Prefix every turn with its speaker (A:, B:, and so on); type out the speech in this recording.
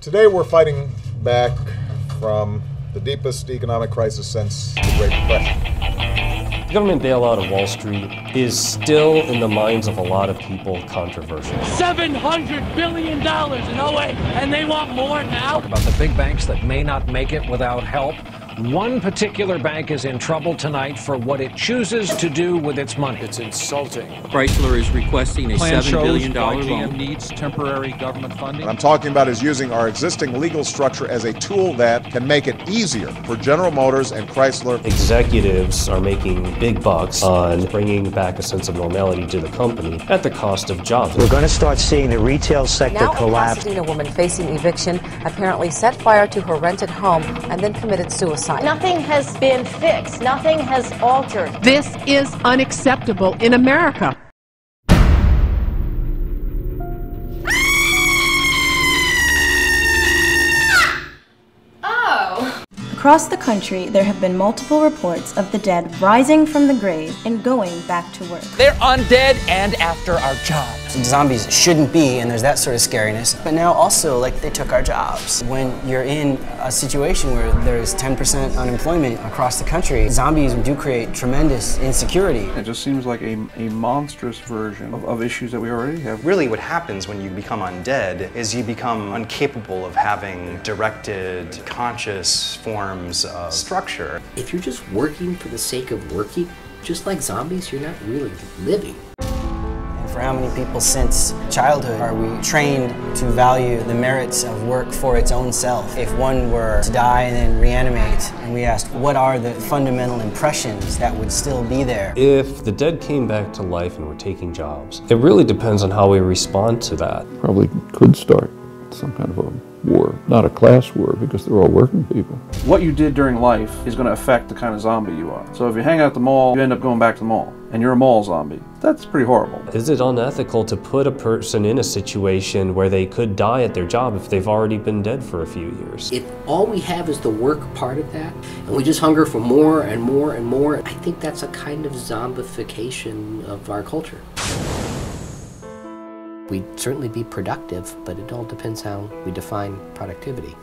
A: Today we're fighting back from the deepest economic crisis since the Great Depression.
B: The government bailout of Wall Street is still, in the minds of a lot of people, controversial.
C: $700 billion in 08, and they want more now?
D: Talk about the big banks that may not make it without help. One particular bank is in trouble tonight for what it chooses to do with its money.
C: It's insulting.
E: Chrysler is requesting a $7 billion loan.
F: GM needs temporary government funding.
A: What I'm talking about is using our existing legal structure as a tool that can make it easier for General Motors and Chrysler.
B: Executives are making big bucks on bringing back a sense of normality to the company at the cost of jobs.
G: We're going to start seeing the retail sector collapse.
H: Now, a Pasadena woman facing eviction apparently set fire to her rented home and then committed suicide.
I: Nothing has been fixed. Nothing has altered.
J: This is unacceptable in America.
K: Across the country, there have been multiple reports of the dead rising from the grave and going back to work.
C: They're undead and after our jobs.
L: Zombies shouldn't be, and there's that sort of scariness. But now also, like, they took our jobs. When you're in a situation where there's 10% unemployment across the country, zombies do create tremendous insecurity.
F: It just seems like a monstrous version of issues that we already have.
M: Really what happens when you become undead is you become incapable of having directed, conscious forms of structure.
N: If you're just working for the sake of working, just like zombies, you're not really living.
L: And for how many people since childhood are we trained to value the merits of work for its own self? If one were to die and then reanimate, and we asked what are the fundamental impressions that would still be there?
B: If the dead came back to life and were taking jobs, it really depends on how we respond to that.
O: Probably could start some kind of a war, not a class war, because they're all working people.
F: What you did during life is going to affect the kind of zombie you are. So if you hang out at the mall, you end up going back to the mall, and you're a mall zombie. That's pretty horrible.
B: Is it unethical to put a person in a situation where they could die at their job if they've already been dead for a few years?
N: If all we have is the work part of that, and we just hunger for more and more and more, I think that's a kind of zombification of our culture. We'd certainly be productive, but it all depends how we define productivity.